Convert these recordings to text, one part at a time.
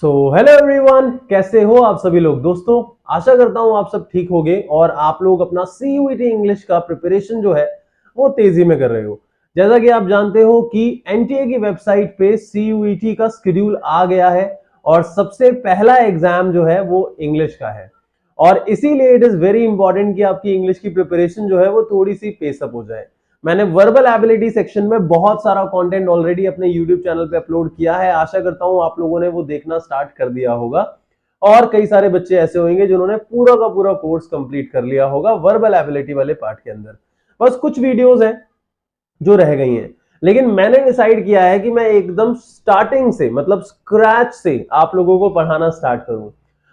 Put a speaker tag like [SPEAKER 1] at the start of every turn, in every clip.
[SPEAKER 1] Hello everyone, कैसे हो आप सभी लोग। दोस्तों, आशा करता हूं आप सब ठीक होंगे और आप लोग अपना सीयूईटी इंग्लिश का प्रिपरेशन जो है वो तेजी में कर रहे हो। जैसा कि आप जानते हो कि एनटीए की वेबसाइट पे सीयूईटी का शेड्यूल आ गया है और सबसे पहला एग्जाम जो है वो इंग्लिश का है और इसीलिए इट इज वेरी इंपॉर्टेंट कि आपकी इंग्लिश की प्रिपरेशन जो है वो थोड़ी सी पेसअप हो जाए। मैंने वर्बल एबिलिटी सेक्शन में बहुत सारा कंटेंट ऑलरेडी अपने यूट्यूब चैनल पे अपलोड किया है। आशा करता हूं आप लोगों ने वो देखना स्टार्ट कर दिया होगा और कई सारे बच्चे ऐसे होंगे जिन्होंने पूरा का पूरा कोर्स कंप्लीट कर लिया होगा वर्बल एबिलिटी वाले पार्ट के अंदर। बस कुछ वीडियोस हैं जो रह गई हैं, लेकिन मैंने डिसाइड किया है कि मैं एकदम स्टार्टिंग से मतलब स्क्रैच से आप लोगों को पढ़ाना स्टार्ट करूं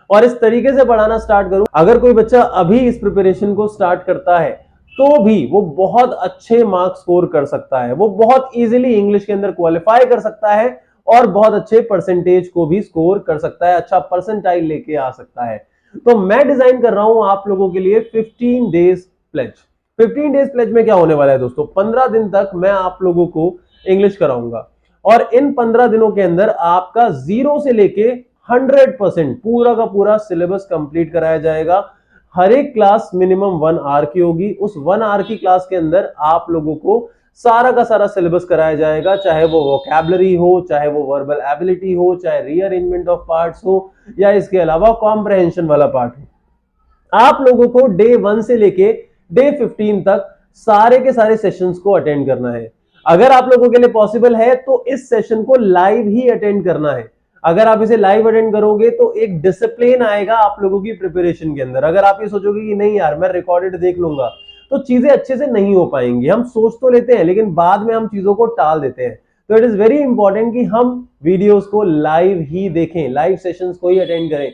[SPEAKER 1] और इस तरीके से पढ़ाना स्टार्ट करूं। अगर कोई बच्चा अभी इस प्रिपरेशन को स्टार्ट करता है तो भी वो बहुत अच्छे मार्क्स स्कोर कर सकता है, वो बहुत इजीली इंग्लिश के अंदर क्वालिफाई कर सकता है और बहुत अच्छे परसेंटेज को भी स्कोर कर सकता है, अच्छा परसेंटाइल लेके आ सकता है। तो मैं डिजाइन कर रहा हूं आप लोगों के लिए 15 डेज प्लेज। 15 डेज प्लेज में क्या होने वाला है दोस्तों, 15 दिन तक मैं आप लोगों को इंग्लिश कराऊंगा और इन 15 दिनों के अंदर आपका 0 से लेके 100% पूरा का पूरा सिलेबस कंप्लीट कराया जाएगा। हर एक क्लास मिनिमम 1 आवर की होगी। उस 1 आवर की क्लास के अंदर आप लोगों को सारा का सारा सिलेबस कराया जाएगा, चाहे वो वोकैबुलरी हो, चाहे वो वर्बल एबिलिटी हो, चाहे रीअरेंजमेंट ऑफ पार्ट्स हो या इसके अलावा कॉम्प्रहेंशन वाला पार्ट हो। आप लोगों को डे 1 से लेके डे 15 तक सारे के सारे सेशंस को अटेंड करना है। अगर आप लोगों के लिए पॉसिबल है तो इस सेशन को लाइव ही अटेंड करना है। अगर आप इसे लाइव अटेंड करोगे तो एक डिसिप्लिन आएगा आप लोगों की प्रिपरेशन के अंदर। अगर आप ये सोचोगे कि नहीं यार मैं रिकॉर्डेड देख लूंगा, तो चीजें अच्छे से नहीं हो पाएंगी। हम सोच तो लेते हैं लेकिन बाद में हम चीजों को टाल देते हैं। तो इट इज वेरी इंपॉर्टेंट कि हम वीडियोस को लाइव ही देखें, लाइव सेशंस को ही अटेंड करें।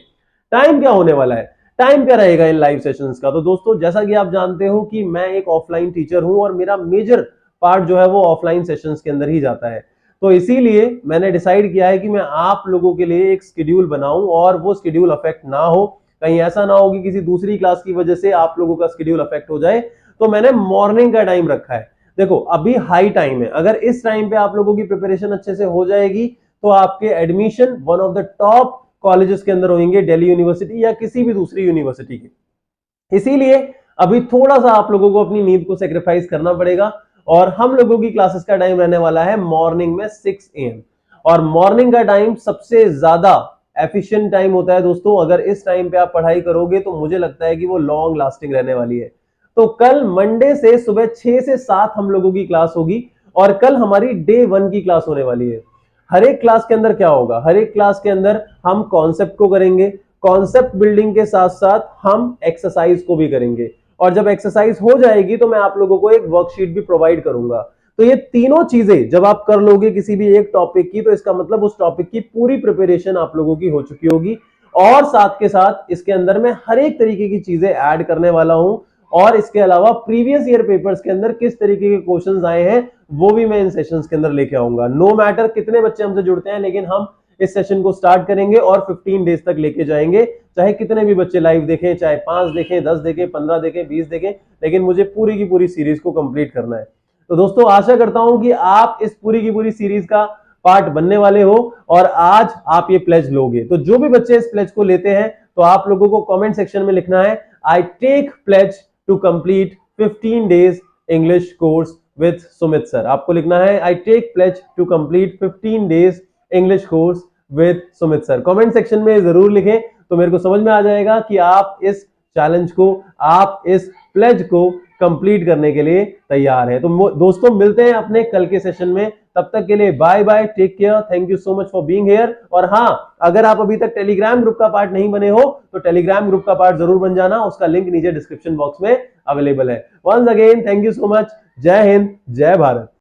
[SPEAKER 1] टाइम क्या होने वाला है, टाइम क्या रहेगा इन लाइव सेशंस का? तो दोस्तों, जैसा कि आप जानते हो कि मैं एक ऑफलाइन टीचर हूं और मेरा मेजर पार्ट जो है वो ऑफलाइन सेशंस के अंदर ही जाता है। तो इसीलिए मैंने डिसाइड किया है कि मैं आप लोगों के लिए एक शेड्यूल बनाऊं और वो शेड्यूल अफेक्ट ना हो। कहीं ऐसा ना हो कि किसी दूसरी क्लास की वजह से आप लोगों का शेड्यूल अफेक्ट हो जाए। तो मैंने मॉर्निंग का टाइम रखा है। देखो, अभी हाई टाइम है। अगर इस टाइम पे आप लोगों की प्रिपरेशन अच्छे से हो जाएगी तो आपके admission one of the top colleges के अंदर होंगे, दिल्ली यूनिवर्सिटी या किसी भी दूसरी यूनिवर्सिटी के। इसीलिए अभी थोड़ा सा आप लोगों को अपनी नींद को सेक्रीफाइस करना पड़ेगा और हम लोगों की क्लासेस का टाइम रहने वाला है मॉर्निंग में 6 AM। और मॉर्निंग का टाइम सबसे ज्यादा एफिशिएंट टाइम होता है दोस्तों। अगर इस टाइम पे आप पढ़ाई करोगे तो मुझे लगता है कि वो लॉन्ग लास्टिंग रहने वाली है। तो कल मंडे से सुबह 6 से 7 हम लोगों की क्लास होगी और कल हमारी डे 1 की क्लास होने वाली है। हर एक क्लास के अंदर क्या होगा, हर एक क्लास के अंदर हम कॉन्सेप्ट को करेंगे, कॉन्सेप्ट बिल्डिंग के साथ साथ हम एक्सरसाइज को भी करेंगे और जब एक्सरसाइज हो जाएगी तो मैं आप लोगों को एक वर्कशीट भी प्रोवाइड करूंगा। तो ये तीनों चीजें जब आप कर लोगे किसी भी एक टॉपिक की, तो इसका मतलब उस टॉपिक की पूरी प्रिपरेशन आप लोगों की हो चुकी होगी। और साथ के साथ इसके अंदर मैं हर एक तरीके की चीजें ऐड करने वाला हूं और इसके अलावा प्रीवियस ईयर पेपर्स के अंदर किस तरीके के क्वेश्चंस आए हैं वो भी मैं इन सेशंस के अंदर लेके आऊंगा। नो मैटर कितने बच्चे हमसे जुड़ते हैं, लेकिन हम इस सेशन को स्टार्ट करेंगे और 15 डेज तक लेके जाएंगे। चाहे कितने भी बच्चे लाइव देखें, चाहे 5 देखें, 10 देखें, 15 देखें, 20 देखें, लेकिन मुझे पूरी की पूरी सीरीज को कंप्लीट करना है। तो दोस्तों, आशा करता हूं कि आप इस पूरी की पूरी सीरीज का पार्ट बनने वाले हो और आज आप ये प्लेज लोगे। तो जो भी बच्चे इस प्लेज को लेते हैं तो आप लोगों को कमेंट सेक्शन में लिखना है, I take pledge to complete 15 days English course with Sumit sir. आपको लिखना है, I take pledge to complete 15 days English course with Sumit sir. Comment section में जरूर लिखें तो मेरे को समझ में आ जाएगा कि आप इस चैलेंज को, आप इस प्लेज को कंप्लीट करने के लिए तैयार है। तो दोस्तों, मिलते हैं अपने कल के सेशन में। तब तक के लिए bye bye, take care, thank you so much for being here. और हाँ, अगर आप अभी तक टेलीग्राम ग्रुप का पार्ट नहीं बने हो तो टेलीग्राम ग्रुप का पार्ट जरूर बन जाना। उसका लिंक नीचे डिस्क्रिप्शन बॉक्स में अवेलेबल है। Once again thank you so much. जय हिंद, जय भारत।